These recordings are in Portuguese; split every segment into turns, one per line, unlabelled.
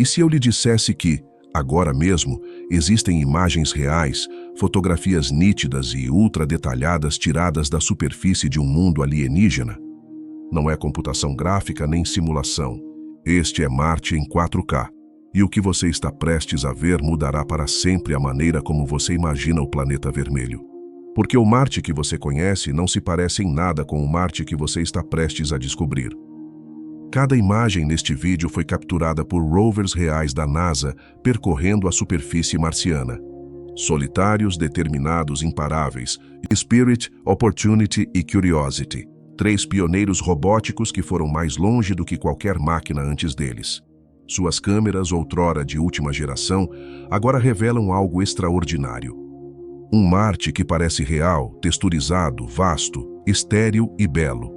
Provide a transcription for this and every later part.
E se eu lhe dissesse que, agora mesmo, existem imagens reais, fotografias nítidas e ultra detalhadas tiradas da superfície de um mundo alienígena? Não é computação gráfica nem simulação. Este é Marte em 4K. E o que você está prestes a ver mudará para sempre a maneira como você imagina o planeta vermelho. Porque o Marte que você conhece não se parece em nada com o Marte que você está prestes a descobrir. Cada imagem neste vídeo foi capturada por rovers reais da NASA percorrendo a superfície marciana. Solitários, determinados, imparáveis, Spirit, Opportunity e Curiosity. 3 pioneiros robóticos que foram mais longe do que qualquer máquina antes deles. Suas câmeras, outrora de última geração, agora revelam algo extraordinário. Um Marte que parece real, texturizado, vasto, estéril e belo.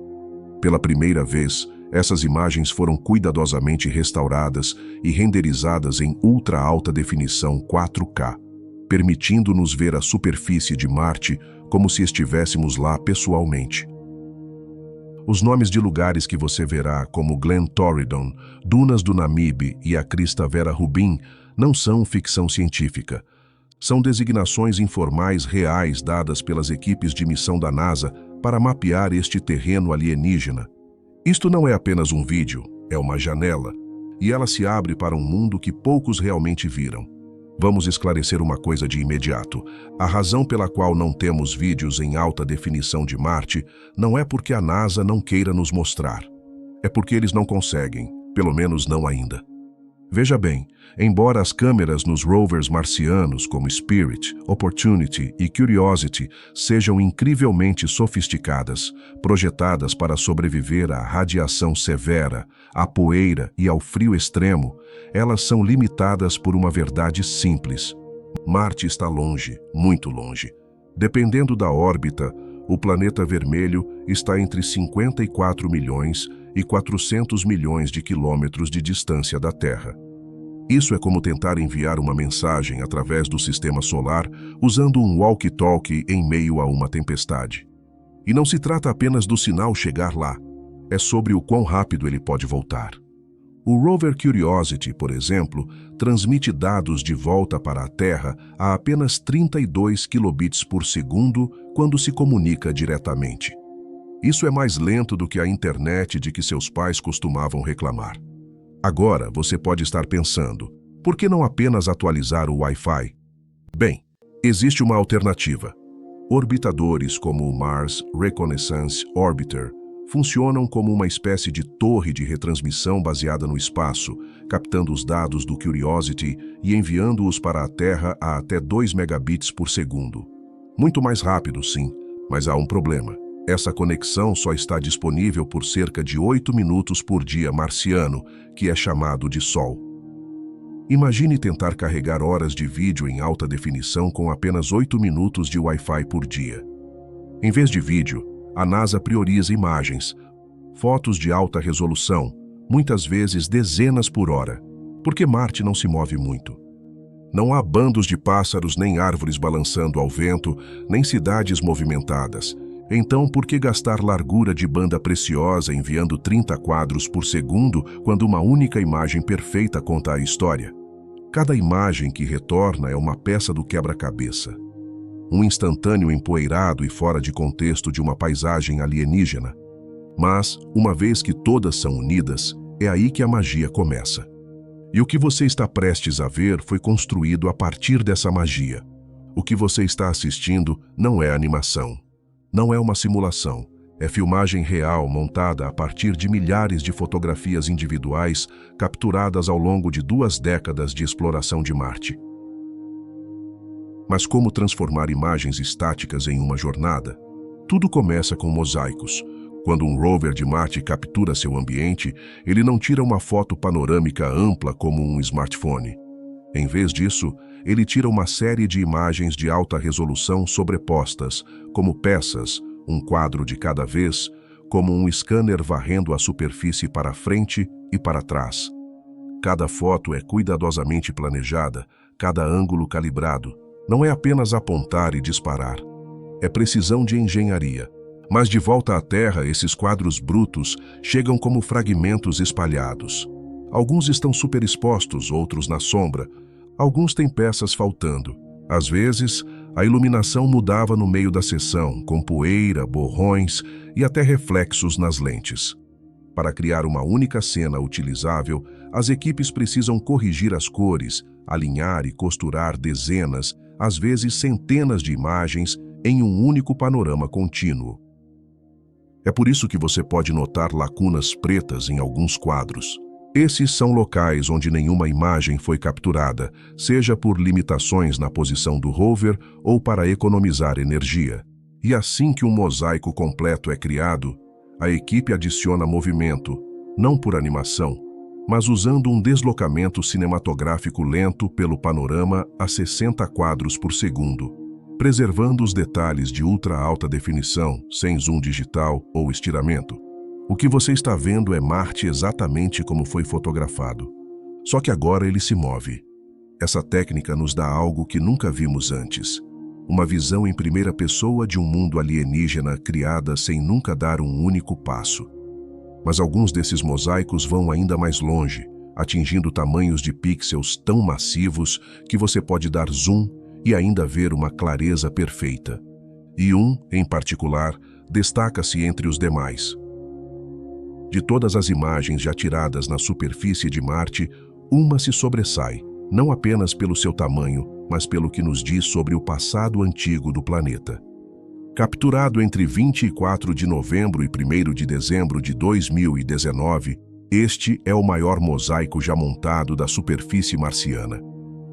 Pela primeira vez, essas imagens foram cuidadosamente restauradas e renderizadas em ultra alta definição 4K, permitindo-nos ver a superfície de Marte como se estivéssemos lá pessoalmente. Os nomes de lugares que você verá, como Glen Torridon, Dunas do Namibe e a Crista Vera Rubin, não são ficção científica. São designações informais reais dadas pelas equipes de missão da NASA para mapear este terreno alienígena. Isto não é apenas um vídeo, é uma janela, e ela se abre para um mundo que poucos realmente viram. Vamos esclarecer uma coisa de imediato. A razão pela qual não temos vídeos em alta definição de Marte não é porque a NASA não queira nos mostrar. É porque eles não conseguem, pelo menos não ainda. Veja bem, embora as câmeras nos rovers marcianos como Spirit, Opportunity e Curiosity sejam incrivelmente sofisticadas, projetadas para sobreviver à radiação severa, à poeira e ao frio extremo, elas são limitadas por uma verdade simples. Marte está longe, muito longe. Dependendo da órbita, o planeta vermelho está entre 54 milhões e 400 milhões de quilômetros de distância da Terra. Isso é como tentar enviar uma mensagem através do sistema solar usando um walkie-talkie em meio a uma tempestade. E não se trata apenas do sinal chegar lá, é sobre o quão rápido ele pode voltar. O rover Curiosity, por exemplo, transmite dados de volta para a Terra a apenas 32 kilobits por segundo quando se comunica diretamente. Isso é mais lento do que a internet de que seus pais costumavam reclamar. Agora você pode estar pensando, por que não apenas atualizar o Wi-Fi? Bem, existe uma alternativa. Orbitadores como o Mars Reconnaissance Orbiter funcionam como uma espécie de torre de retransmissão baseada no espaço, captando os dados do Curiosity e enviando-os para a Terra a até 2 megabits por segundo. Muito mais rápido, sim, mas há um problema. Essa conexão só está disponível por cerca de 8 minutos por dia marciano, que é chamado de Sol. Imagine tentar carregar horas de vídeo em alta definição com apenas 8 minutos de Wi-Fi por dia. Em vez de vídeo, a NASA prioriza imagens, fotos de alta resolução, muitas vezes dezenas por hora, porque Marte não se move muito. Não há bandos de pássaros nem árvores balançando ao vento, nem cidades movimentadas. Então, por que gastar largura de banda preciosa enviando 30 quadros por segundo quando uma única imagem perfeita conta a história? Cada imagem que retorna é uma peça do quebra-cabeça. Um instantâneo empoeirado e fora de contexto de uma paisagem alienígena. Mas, uma vez que todas são unidas, é aí que a magia começa. E o que você está prestes a ver foi construído a partir dessa magia. O que você está assistindo não é animação. Não é uma simulação, é filmagem real montada a partir de milhares de fotografias individuais capturadas ao longo de 2 décadas de exploração de Marte. Mas como transformar imagens estáticas em uma jornada? Tudo começa com mosaicos. Quando um rover de Marte captura seu ambiente, ele não tira uma foto panorâmica ampla como um smartphone. Em vez disso, ele tira uma série de imagens de alta resolução sobrepostas, como peças, um quadro de cada vez, como um scanner varrendo a superfície para frente e para trás. Cada foto é cuidadosamente planejada, cada ângulo calibrado. Não é apenas apontar e disparar. É precisão de engenharia. Mas de volta à Terra, esses quadros brutos chegam como fragmentos espalhados. Alguns estão superexpostos, outros na sombra. Alguns têm peças faltando. Às vezes, a iluminação mudava no meio da sessão, com poeira, borrões e até reflexos nas lentes. Para criar uma única cena utilizável, as equipes precisam corrigir as cores, alinhar e costurar dezenas, às vezes centenas de imagens em um único panorama contínuo. É por isso que você pode notar lacunas pretas em alguns quadros. Esses são locais onde nenhuma imagem foi capturada, seja por limitações na posição do rover ou para economizar energia. E assim que um mosaico completo é criado, a equipe adiciona movimento, não por animação, mas usando um deslocamento cinematográfico lento pelo panorama a 60 quadros por segundo, preservando os detalhes de ultra alta definição, sem zoom digital ou estiramento. O que você está vendo é Marte exatamente como foi fotografado. Só que agora ele se move. Essa técnica nos dá algo que nunca vimos antes. Uma visão em primeira pessoa de um mundo alienígena criada sem nunca dar um único passo. Mas alguns desses mosaicos vão ainda mais longe, atingindo tamanhos de pixels tão massivos que você pode dar zoom e ainda ver uma clareza perfeita. E um, em particular, destaca-se entre os demais. De todas as imagens já tiradas na superfície de Marte, uma se sobressai, não apenas pelo seu tamanho, mas pelo que nos diz sobre o passado antigo do planeta. Capturado entre 24 de novembro e 1º de dezembro de 2019, este é o maior mosaico já montado da superfície marciana.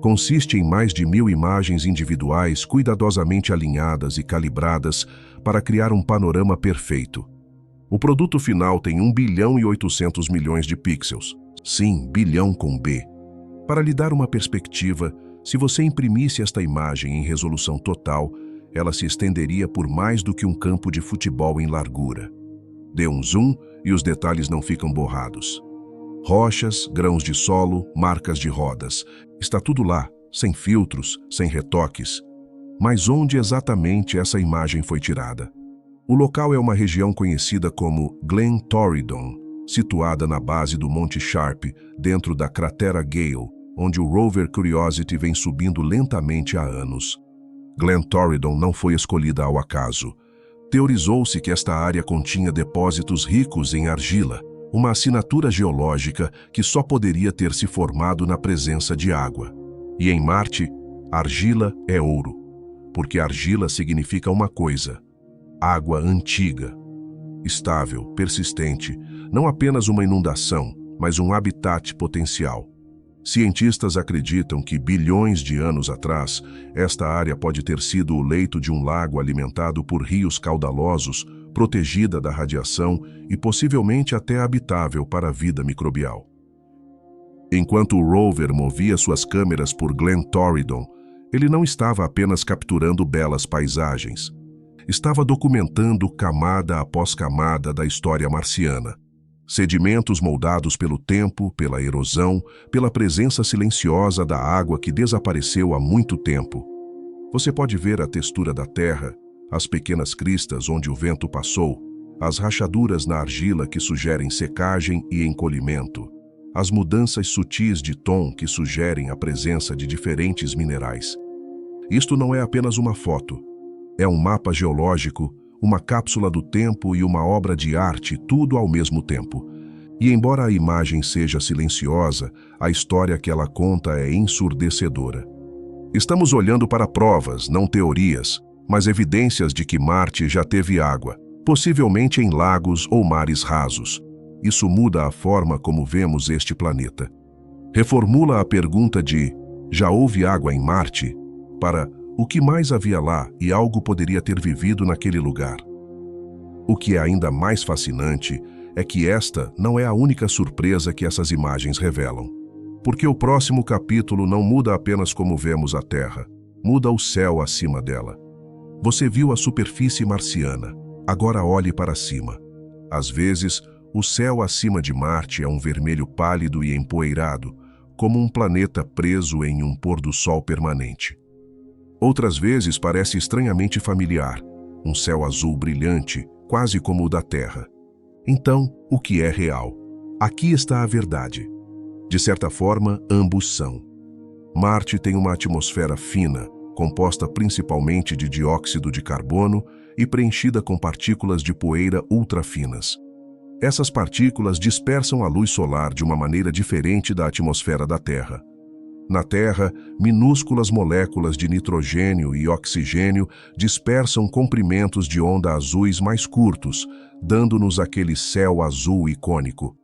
Consiste em mais de 1000 imagens individuais cuidadosamente alinhadas e calibradas para criar um panorama perfeito. O produto final tem 1 bilhão e 800 milhões de pixels. Sim, bilhão com B. Para lhe dar uma perspectiva, se você imprimisse esta imagem em resolução total, ela se estenderia por mais do que um campo de futebol em largura. Dê um zoom e os detalhes não ficam borrados. Rochas, grãos de solo, marcas de rodas. Está tudo lá, sem filtros, sem retoques. Mas onde exatamente essa imagem foi tirada? O local é uma região conhecida como Glen Torridon, situada na base do Monte Sharp, dentro da cratera Gale, onde o rover Curiosity vem subindo lentamente há anos. Glen Torridon não foi escolhida ao acaso. Teorizou-se que esta área continha depósitos ricos em argila, uma assinatura geológica que só poderia ter se formado na presença de água. E em Marte, argila é ouro, porque argila significa uma coisa: água antiga, estável, persistente, não apenas uma inundação, mas um habitat potencial. Cientistas acreditam que bilhões de anos atrás, esta área pode ter sido o leito de um lago alimentado por rios caudalosos, protegida da radiação e possivelmente até habitável para a vida microbial. Enquanto o rover movia suas câmeras por Glen Torridon, ele não estava apenas capturando belas paisagens. Estava documentando camada após camada da história marciana. Sedimentos moldados pelo tempo, pela erosão, pela presença silenciosa da água que desapareceu há muito tempo. Você pode ver a textura da terra, as pequenas cristas onde o vento passou, as rachaduras na argila que sugerem secagem e encolhimento, as mudanças sutis de tom que sugerem a presença de diferentes minerais. Isto não é apenas uma foto. É um mapa geológico, uma cápsula do tempo e uma obra de arte, tudo ao mesmo tempo. E embora a imagem seja silenciosa, a história que ela conta é ensurdecedora. Estamos olhando para provas, não teorias, mas evidências de que Marte já teve água, possivelmente em lagos ou mares rasos. Isso muda a forma como vemos este planeta. Reformula a pergunta de "já houve água em Marte?" para "o que mais havia lá e algo poderia ter vivido naquele lugar?" O que é ainda mais fascinante é que esta não é a única surpresa que essas imagens revelam. Porque o próximo capítulo não muda apenas como vemos a Terra, muda o céu acima dela. Você viu a superfície marciana, agora olhe para cima. Às vezes, o céu acima de Marte é um vermelho pálido e empoeirado, como um planeta preso em um pôr-do-sol permanente. Outras vezes parece estranhamente familiar, um céu azul brilhante, quase como o da Terra. Então, o que é real? Aqui está a verdade. De certa forma, ambos são. Marte tem uma atmosfera fina, composta principalmente de dióxido de carbono e preenchida com partículas de poeira ultrafinas. Essas partículas dispersam a luz solar de uma maneira diferente da atmosfera da Terra. Na Terra, minúsculas moléculas de nitrogênio e oxigênio dispersam comprimentos de onda azuis mais curtos, dando-nos aquele céu azul icônico.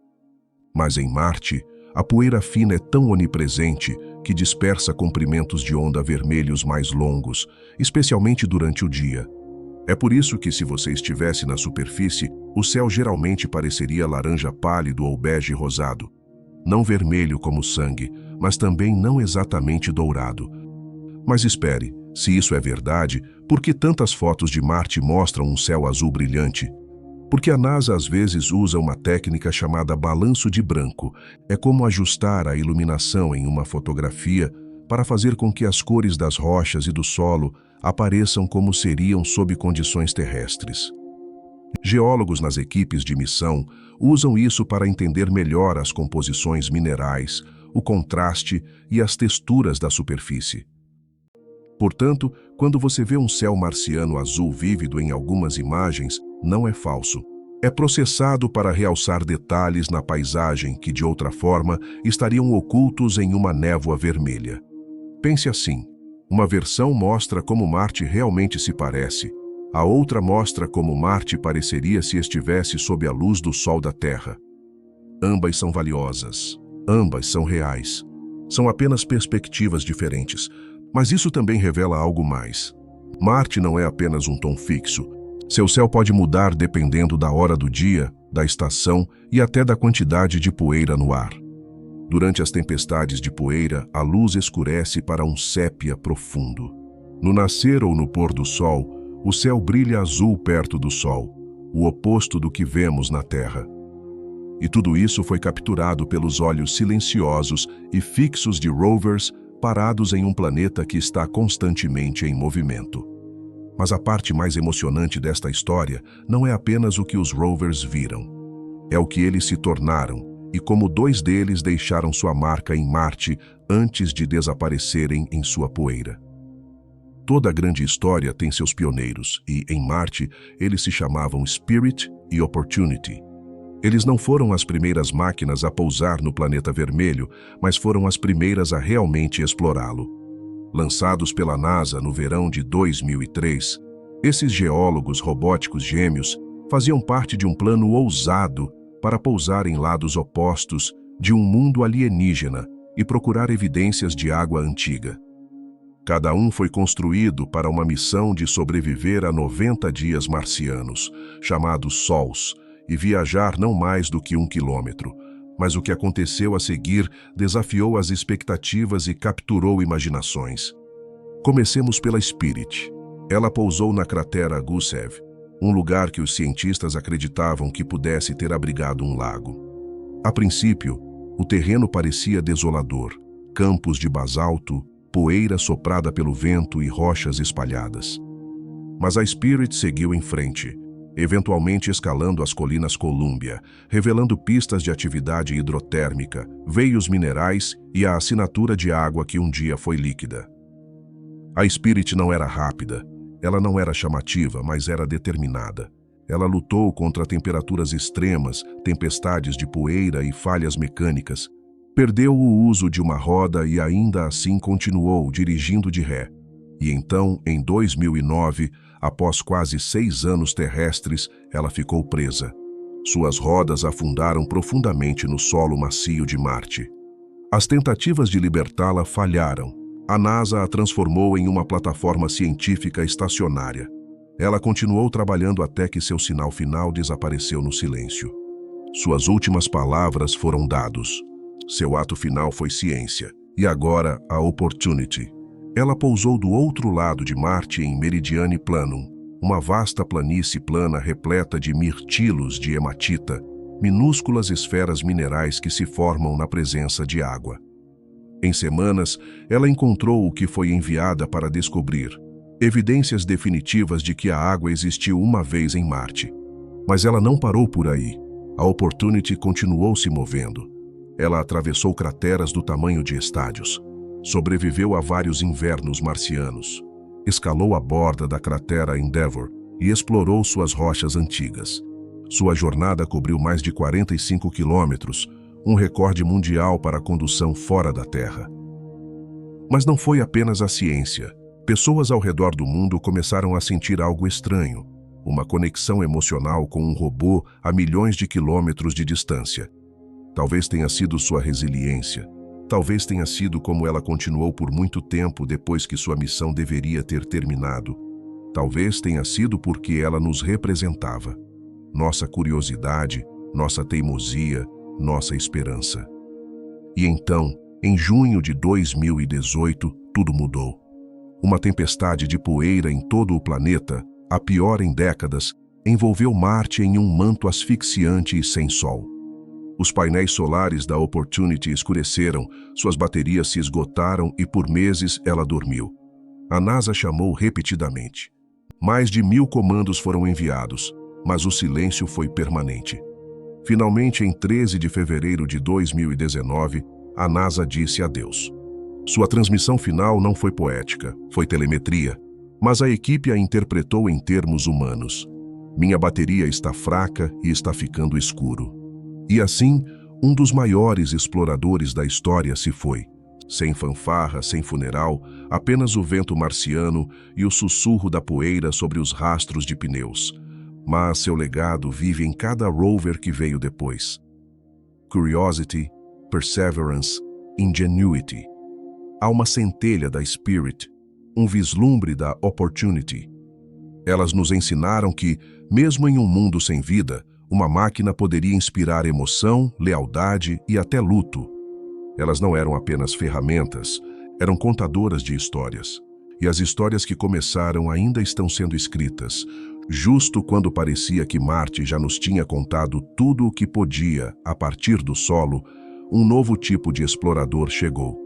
Mas em Marte, a poeira fina é tão onipresente que dispersa comprimentos de onda vermelhos mais longos, especialmente durante o dia. É por isso que, se você estivesse na superfície, o céu geralmente pareceria laranja pálido ou bege rosado. Não vermelho como sangue, mas também não exatamente dourado. Mas espere, se isso é verdade, por que tantas fotos de Marte mostram um céu azul brilhante? Porque a NASA às vezes usa uma técnica chamada balanço de branco. É como ajustar a iluminação em uma fotografia para fazer com que as cores das rochas e do solo apareçam como seriam sob condições terrestres. Geólogos nas equipes de missão usam isso para entender melhor as composições minerais, o contraste e as texturas da superfície. Portanto, quando você vê um céu marciano azul vívido em algumas imagens, não é falso. É processado para realçar detalhes na paisagem que, de outra forma, estariam ocultos em uma névoa vermelha. Pense assim: uma versão mostra como Marte realmente se parece, a outra mostra como Marte pareceria se estivesse sob a luz do Sol da Terra. Ambas são valiosas, ambas são reais. São apenas perspectivas diferentes, mas isso também revela algo mais. Marte não é apenas um tom fixo. Seu céu pode mudar dependendo da hora do dia, da estação e até da quantidade de poeira no ar. Durante as tempestades de poeira, a luz escurece para um sépia profundo. No nascer ou no pôr do sol, o céu brilha azul perto do sol, o oposto do que vemos na Terra. E tudo isso foi capturado pelos olhos silenciosos e fixos de rovers parados em um planeta que está constantemente em movimento. Mas a parte mais emocionante desta história não é apenas o que os rovers viram. É o que eles se tornaram e como 2 deles deixaram sua marca em Marte antes de desaparecerem em sua poeira. Toda grande história tem seus pioneiros e, em Marte, eles se chamavam Spirit e Opportunity. Eles não foram as primeiras máquinas a pousar no planeta vermelho, mas foram as primeiras a realmente explorá-lo. Lançados pela NASA no verão de 2003, esses geólogos robóticos gêmeos faziam parte de um plano ousado para pousar em lados opostos de um mundo alienígena e procurar evidências de água antiga. Cada um foi construído para uma missão de sobreviver a 90 dias marcianos, chamados Sols, e viajar não mais do que 1 quilômetro. Mas o que aconteceu a seguir desafiou as expectativas e capturou imaginações. Comecemos pela Spirit. Ela pousou na cratera Gusev, um lugar que os cientistas acreditavam que pudesse ter abrigado um lago. A princípio, o terreno parecia desolador: campos de basalto, poeira soprada pelo vento e rochas espalhadas. Mas a Spirit seguiu em frente, eventualmente escalando as colinas Columbia, revelando pistas de atividade hidrotérmica, veios minerais e a assinatura de água que um dia foi líquida. A Spirit não era rápida, ela não era chamativa, mas era determinada. Ela lutou contra temperaturas extremas, tempestades de poeira e falhas mecânicas. Perdeu o uso de uma roda e ainda assim continuou dirigindo de ré. E então, em 2009, após quase 6 anos terrestres, ela ficou presa. Suas rodas afundaram profundamente no solo macio de Marte. As tentativas de libertá-la falharam. A NASA a transformou em uma plataforma científica estacionária. Ela continuou trabalhando até que seu sinal final desapareceu no silêncio. Suas últimas palavras foram dados. Seu ato final foi ciência. E agora, a Opportunity. Ela pousou do outro lado de Marte em Meridiane Planum, uma vasta planície plana repleta de mirtilos de hematita, minúsculas esferas minerais que se formam na presença de água. Em semanas, ela encontrou o que foi enviada para descobrir: evidências definitivas de que a água existiu uma vez em Marte. Mas ela não parou por aí. A Opportunity continuou se movendo. Ela atravessou crateras do tamanho de estádios. Sobreviveu a vários invernos marcianos. Escalou a borda da cratera Endeavour e explorou suas rochas antigas. Sua jornada cobriu mais de 45 quilômetros, um recorde mundial para a condução fora da Terra. Mas não foi apenas a ciência. Pessoas ao redor do mundo começaram a sentir algo estranho, uma conexão emocional com um robô a milhões de quilômetros de distância. Talvez tenha sido sua resiliência. Talvez tenha sido como ela continuou por muito tempo depois que sua missão deveria ter terminado. Talvez tenha sido porque ela nos representava. Nossa curiosidade, nossa teimosia, nossa esperança. E então, em junho de 2018, tudo mudou. Uma tempestade de poeira em todo o planeta, a pior em décadas, envolveu Marte em um manto asfixiante e sem sol. Os painéis solares da Opportunity escureceram, suas baterias se esgotaram e por meses ela dormiu. A NASA chamou repetidamente. Mais de 1000 comandos foram enviados, mas o silêncio foi permanente. Finalmente, em 13 de fevereiro de 2019, a NASA disse adeus. Sua transmissão final não foi poética, foi telemetria, mas a equipe a interpretou em termos humanos. Minha bateria está fraca e está ficando escuro. E assim, um dos maiores exploradores da história se foi. Sem fanfarra, sem funeral, apenas o vento marciano e o sussurro da poeira sobre os rastros de pneus. Mas seu legado vive em cada rover que veio depois. Curiosity, Perseverance, Ingenuity. Há uma centelha da Spirit, um vislumbre da Opportunity. Elas nos ensinaram que, mesmo em um mundo sem vida, uma máquina poderia inspirar emoção, lealdade e até luto. Elas não eram apenas ferramentas, eram contadoras de histórias. E as histórias que começaram ainda estão sendo escritas, justo quando parecia que Marte já nos tinha contado tudo o que podia, a partir do solo, um novo tipo de explorador chegou.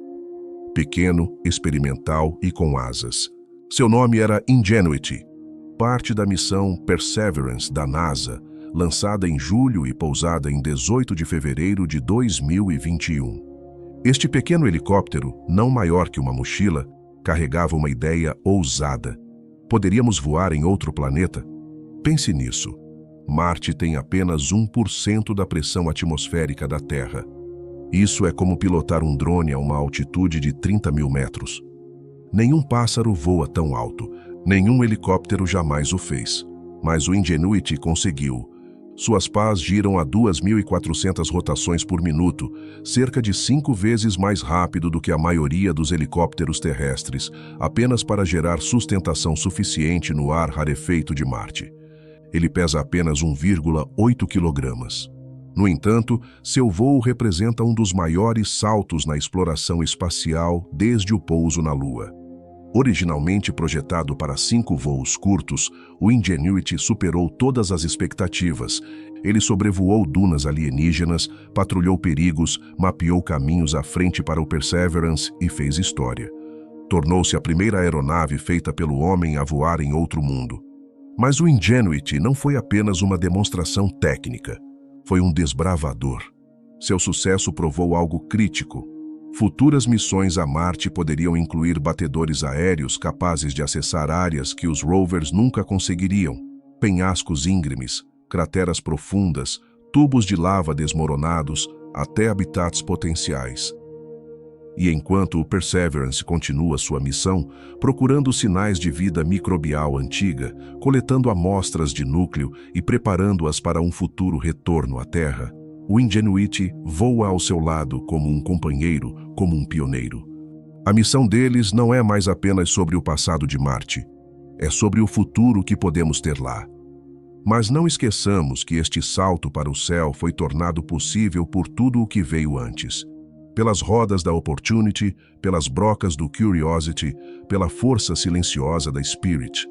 Pequeno, experimental e com asas. Seu nome era Ingenuity, parte da missão Perseverance da NASA, lançada em julho e pousada em 18 de fevereiro de 2021. Este pequeno helicóptero, não maior que uma mochila, carregava uma ideia ousada. Poderíamos voar em outro planeta? Pense nisso. Marte tem apenas 1% da pressão atmosférica da Terra. Isso é como pilotar um drone a uma altitude de 30.000 metros. Nenhum pássaro voa tão alto, nenhum helicóptero jamais o fez. Mas o Ingenuity conseguiu. Suas pás giram a 2.400 rotações por minuto, cerca de 5 vezes mais rápido do que a maioria dos helicópteros terrestres, apenas para gerar sustentação suficiente no ar rarefeito de Marte. Ele pesa apenas 1,8 kg. No entanto, seu voo representa um dos maiores saltos na exploração espacial desde o pouso na Lua. Originalmente projetado para 5 voos curtos, o Ingenuity superou todas as expectativas. Ele sobrevoou dunas alienígenas, patrulhou perigos, mapeou caminhos à frente para o Perseverance e fez história. Tornou-se a primeira aeronave feita pelo homem a voar em outro mundo. Mas o Ingenuity não foi apenas uma demonstração técnica. Foi um desbravador. Seu sucesso provou algo crítico. Futuras missões a Marte poderiam incluir batedores aéreos capazes de acessar áreas que os rovers nunca conseguiriam, penhascos íngremes, crateras profundas, tubos de lava desmoronados, até habitats potenciais. E enquanto o Perseverance continua sua missão, procurando sinais de vida microbial antiga, coletando amostras de núcleo e preparando-as para um futuro retorno à Terra, o Ingenuity voa ao seu lado como um companheiro, como um pioneiro. A missão deles não é mais apenas sobre o passado de Marte, é sobre o futuro que podemos ter lá. Mas não esqueçamos que este salto para o céu foi tornado possível por tudo o que veio antes. Pelas rodas da Opportunity, pelas brocas do Curiosity, pela força silenciosa da Spirit.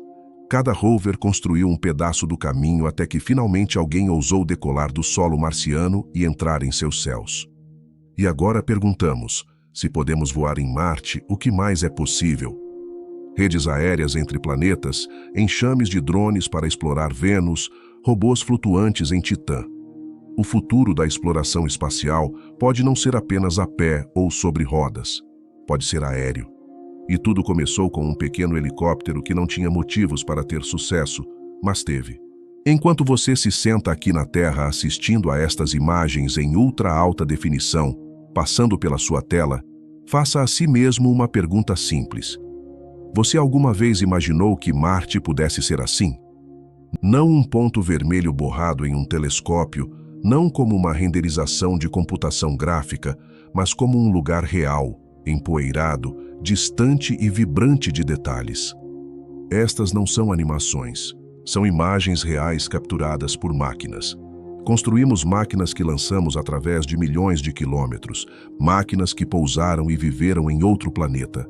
Cada rover construiu um pedaço do caminho até que finalmente alguém ousou decolar do solo marciano e entrar em seus céus. E agora perguntamos, se podemos voar em Marte, o que mais é possível? Redes aéreas entre planetas, enxames de drones para explorar Vênus, robôs flutuantes em Titã. O futuro da exploração espacial pode não ser apenas a pé ou sobre rodas. Pode ser aéreo. E tudo começou com um pequeno helicóptero que não tinha motivos para ter sucesso, mas teve. Enquanto você se senta aqui na Terra assistindo a estas imagens em ultra alta definição, passando pela sua tela, faça a si mesmo uma pergunta simples. Você alguma vez imaginou que Marte pudesse ser assim? Não um ponto vermelho borrado em um telescópio, não como uma renderização de computação gráfica, mas como um lugar real, empoeirado, distante e vibrante de detalhes. Estas não são animações, são imagens reais capturadas por máquinas. Construímos máquinas que lançamos através de milhões de quilômetros, máquinas que pousaram e viveram em outro planeta.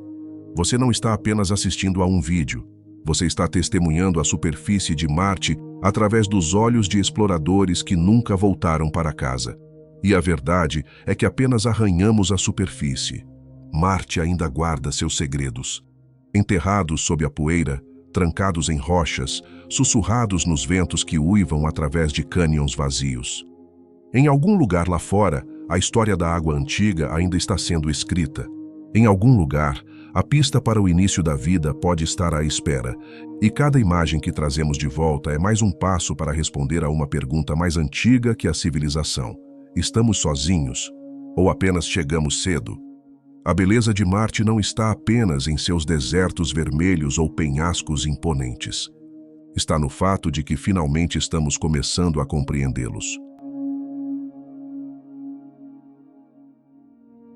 Você não está apenas assistindo a um vídeo, você está testemunhando a superfície de Marte através dos olhos de exploradores que nunca voltaram para casa. E a verdade é que apenas arranhamos a superfície. Marte ainda guarda seus segredos. Enterrados sob a poeira, trancados em rochas, sussurrados nos ventos que uivam através de cânions vazios. Em algum lugar lá fora, a história da água antiga ainda está sendo escrita. Em algum lugar, a pista para o início da vida pode estar à espera, e cada imagem que trazemos de volta é mais um passo para responder a uma pergunta mais antiga que a civilização. Estamos sozinhos? Ou apenas chegamos cedo? A beleza de Marte não está apenas em seus desertos vermelhos ou penhascos imponentes. Está no fato de que finalmente estamos começando a compreendê-los.